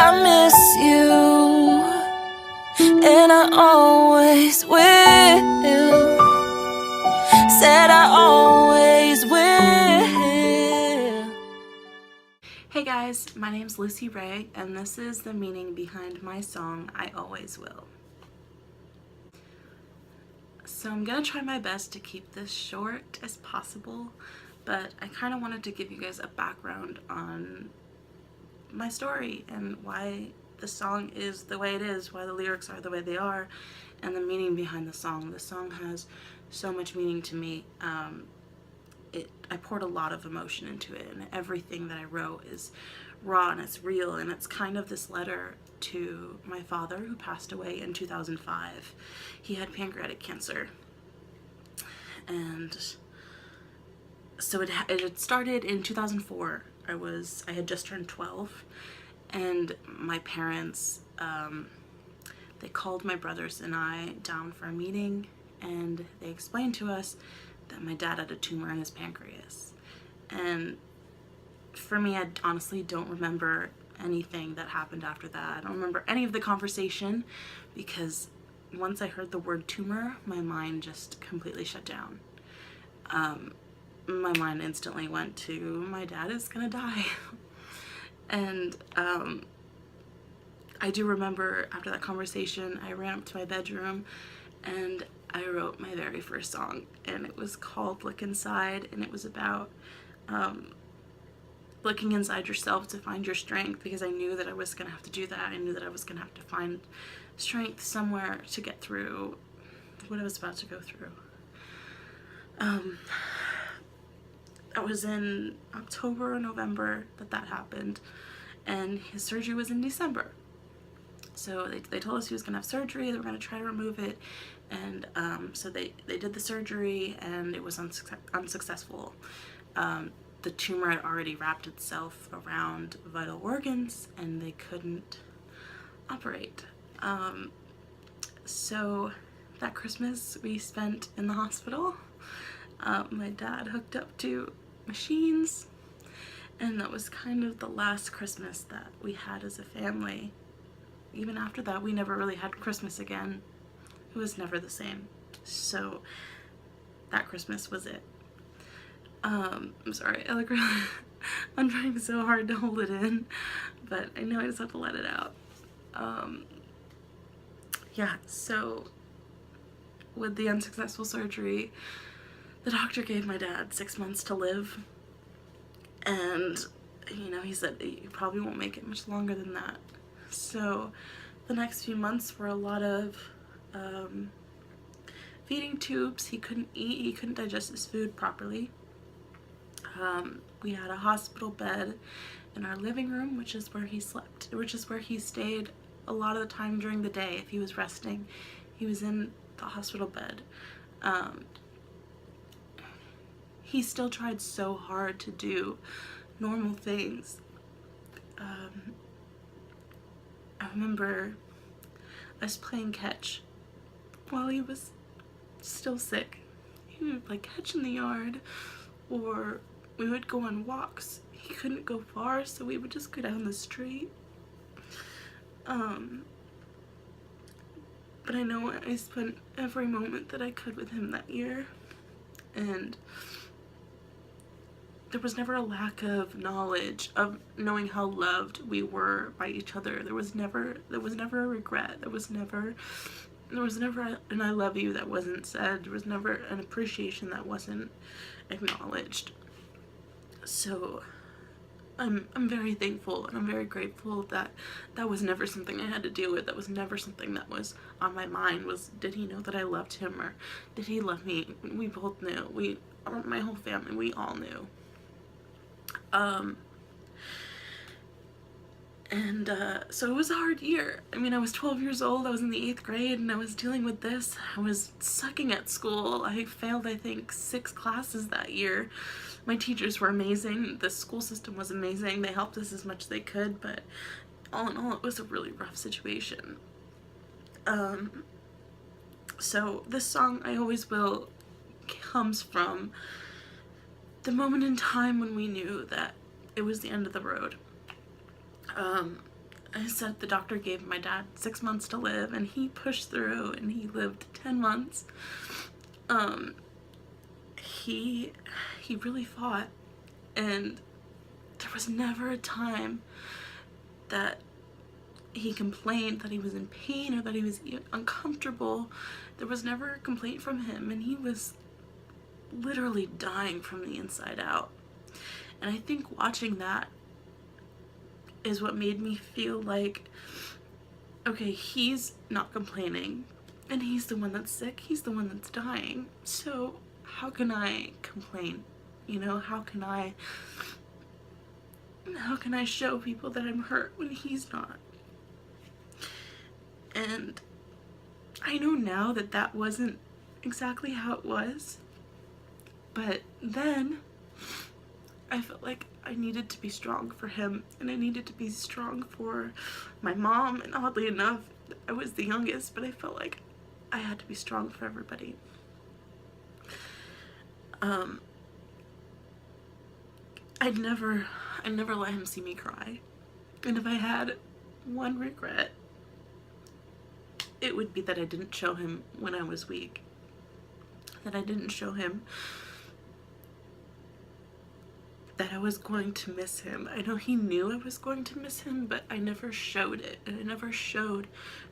I miss you, and I always will. Said I always will. Hey guys, my name's Lucy Ray, and this is the meaning behind my song, I Always Will. So I'm gonna try my best to keep this short as possible, but I kind of wanted to give you guys a background on my story and why the song is the way it is, why the lyrics are the way they are, and the meaning behind the song. The song has so much meaning to me. I poured a lot of emotion into it, and everything that I wrote is raw and it's real, and it's kind of this letter to my father who passed away in 2005. He had pancreatic cancer, and so it had started in 2004. I had just turned 12, and my parents, they called my brothers and I down for a meeting, and they explained to us that my dad had a tumor in his pancreas. And for me, I honestly don't remember anything that happened after that. I don't remember any of the conversation, because once I heard the word tumor, my mind just completely shut down. My mind instantly went to, my dad is gonna die. And I do remember after that conversation, I ran up to my bedroom and I wrote my very first song, and it was called Look Inside, and it was about looking inside yourself to find your strength, because I knew that I was gonna have to do that. I knew that I was gonna have to find strength somewhere to get through what I was about to go through. I was in October or November that happened, and his surgery was in December. So they told us he was gonna have surgery, they were gonna try to remove it, and so they did the surgery, and it was unsuccessful. The tumor had already wrapped itself around vital organs, and they couldn't operate. So that Christmas we spent in the hospital. My dad hooked up to machines, and that was kind of the last Christmas that we had as a family. Even after that, we never really had Christmas again. It was never the same. So that Christmas was it. I'm sorry, I look really, I'm trying so hard to hold it in, but I know I just have to let it out. Yeah, so with the unsuccessful surgery, the doctor gave my dad 6 months to live, and he said you probably won't make it much longer than that. So the next few months were a lot of feeding tubes. He couldn't eat, he couldn't digest his food properly. We had a hospital bed in our living room, which is where he slept, which is where he stayed a lot of the time during the day. If he was resting, he was in the hospital bed. He still tried so hard to do normal things. I remember us playing catch while he was still sick. He would play catch in the yard, or we would go on walks. He couldn't go far, so we would just go down the street. But I know I spent every moment that I could with him that year, and there was never a lack of knowledge of knowing how loved we were by each other. There was never a regret. There was never an I love you that wasn't said. There was never an appreciation that wasn't acknowledged. So I'm very thankful, and I'm very grateful that that was never something I had to deal with. That was never something that was on my mind, was did he know that I loved him, or did he love me? We both knew. My whole family, we all knew. So it was a hard year. I mean, I was 12 years old, I was in the 8th grade, and I was dealing with this. I was sucking at school. I failed, I think, 6 classes that year. My teachers were amazing. The school system was amazing. They helped us as much as they could, but all in all, it was a really rough situation. So this song, I Always Will, comes from the moment in time when we knew that it was the end of the road. I said the doctor gave my dad 6 months to live, and he pushed through and he lived 10 months. He really fought, and there was never a time that he complained that he was in pain or that he was uncomfortable. There was never a complaint from him, and he was literally dying from the inside out. And I think watching that is what made me feel like, okay, he's not complaining, and he's the one that's sick, he's the one that's dying, so how can I complain? You know, how can I show people that I'm hurt when he's not? And I know now that that wasn't exactly how it was, but then I felt like I needed to be strong for him, and I needed to be strong for my mom, and oddly enough, I was the youngest, but I felt like I had to be strong for everybody. I'd never let him see me cry. And if I had one regret, it would be that I didn't show him when I was weak. That I didn't show him that I was going to miss him. I know he knew I was going to miss him, but I never showed it, and I never showed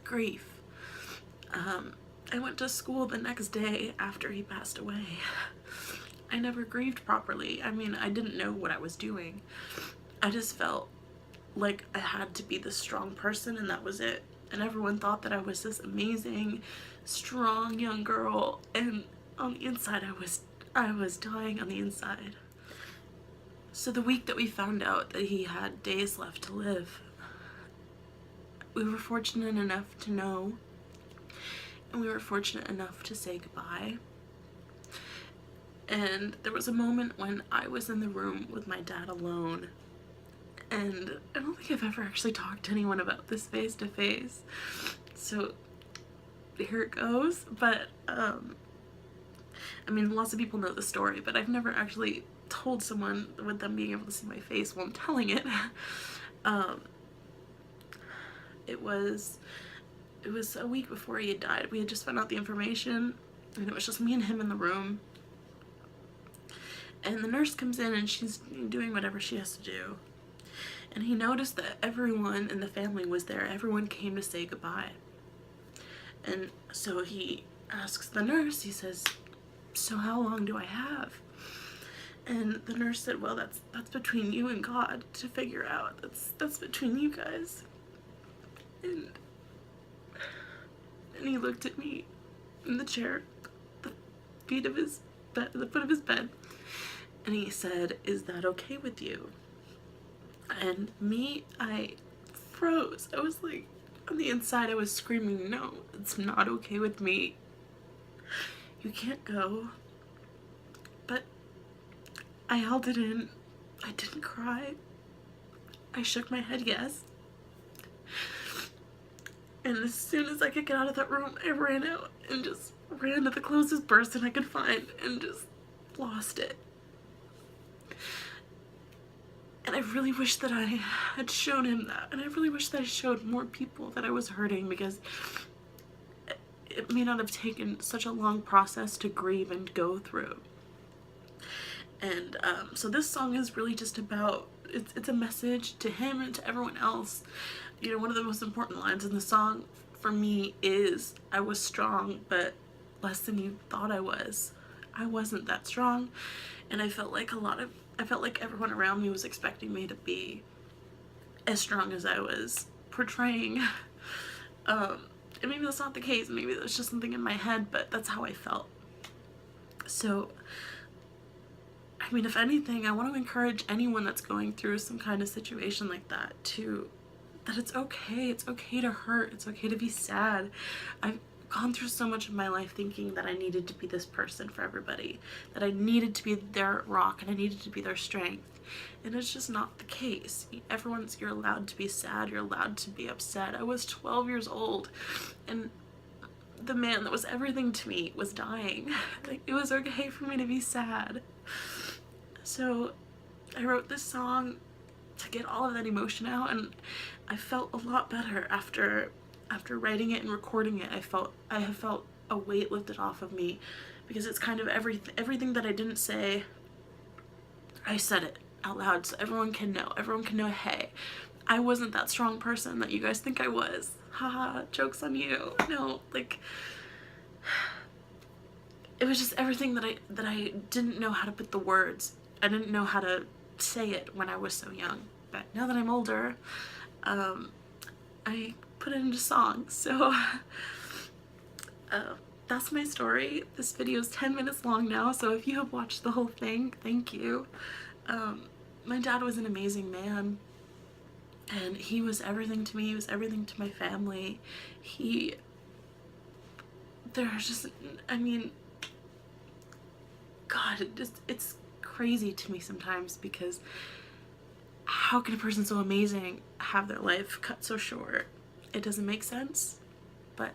grief. I went to school the next day after he passed away. I never grieved properly. I mean, I didn't know what I was doing. I just felt like I had to be the strong person, and that was it. And everyone thought that I was this amazing, strong young girl, and on the inside I was dying on the inside. So the week that we found out that he had days left to live, we were fortunate enough to know, and we were fortunate enough to say goodbye. And there was a moment when I was in the room with my dad alone, and I don't think I've ever actually talked to anyone about this face to face, so here it goes. But I mean, lots of people know the story, but I've never actually told someone with them being able to see my face while I'm telling it. It was a week before he had died. We had just found out the information, and it was just me and him in the room. And the nurse comes in, and she's doing whatever she has to do. And he noticed that everyone in the family was there. Everyone came to say goodbye. And so he asks the nurse, he says, "So how long do I have?" And the nurse said, "Well, that's between you and God to figure out. That's between you guys." And he looked at me in the chair, the foot of his bed, and he said, "Is that okay with you?" And me, I froze. I was like, on the inside I was screaming, "No, it's not okay with me. You can't go." But I held it in. I didn't cry. I shook my head yes. And as soon as I could get out of that room, I ran out and just ran to the closest person I could find and just lost it. And I really wish that I had shown him that. And I really wish that I showed more people that I was hurting, because it may not have taken such a long process to grieve and go through. And so this song is really just about, it's a message to him and to everyone else. You know, one of the most important lines in the song for me is, "I was strong, but less than you thought I was." I wasn't that strong, and I felt like everyone around me was expecting me to be as strong as I was portraying. And maybe that's not the case. Maybe that's just something in my head, but that's how I felt. So, I mean, if anything, I want to encourage anyone that's going through some kind of situation like that that it's okay. It's okay to hurt. It's okay to be sad. I've gone through so much of my life thinking that I needed to be this person for everybody, that I needed to be their rock and I needed to be their strength. And it's just not the case. You're allowed to be sad. You're allowed to be upset. I was 12 years old, and the man that was everything to me was dying. Like, it was okay for me to be sad. So I wrote this song to get all of that emotion out, and I felt a lot better after writing it and recording it. I have felt a weight lifted off of me, because it's kind of everything that I didn't say, I said it out loud so everyone can know, hey, I wasn't that strong person that you guys think I was. Haha, joke's on you. No, like, it was just everything that I didn't know how to put the words. I didn't know how to say it when I was so young. But now that I'm older, I put it into songs. So that's my story. This video is 10 minutes long now, so if you have watched the whole thing, thank you. My dad was an amazing man, and he was everything to me. He was everything to my family. I mean, God, it's crazy to me sometimes, because how can a person so amazing have their life cut so short? It doesn't make sense, but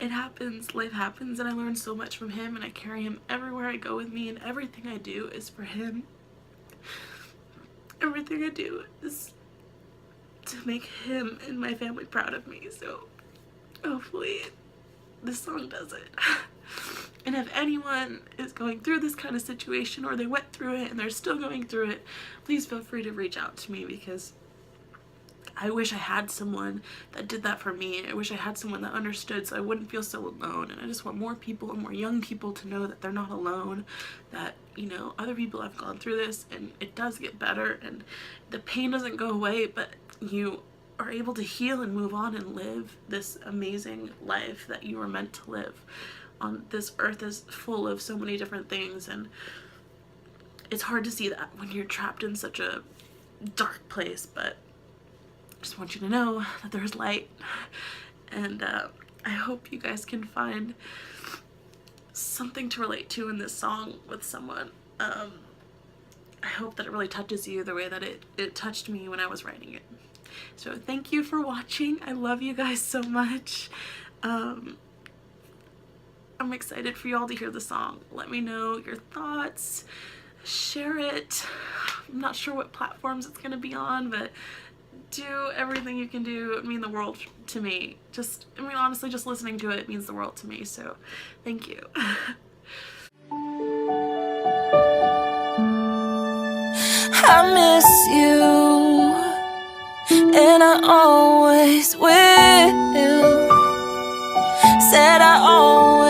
it happens. Life happens, and I learned so much from him, and I carry him everywhere I go with me, and everything I do is for him. Everything I do is to make him and my family proud of me, so hopefully this song does it. And if anyone is going through this kind of situation, or they went through it and they're still going through it, please feel free to reach out to me, because I wish I had someone that did that for me. I wish I had someone that understood, so I wouldn't feel so alone. And I just want more people, and more young people, to know that they're not alone, that, you know, other people have gone through this, and it does get better, and the pain doesn't go away, but you are able to heal and move on and live this amazing life that you were meant to live. On this earth is full of so many different things, and it's hard to see that when you're trapped in such a dark place, but I just want you to know that there's light, and I hope you guys can find something to relate to in this song with someone. I hope that it really touches you the way that it touched me when I was writing it. So thank you for watching. I love you guys so much. I'm excited for y'all to hear the song. Let me know your thoughts. Share it. I'm not sure what platforms it's gonna be on, but do everything you can do. It means the world to me. Honestly, just listening to it means the world to me, so thank you. I miss you, and I always will. Said I always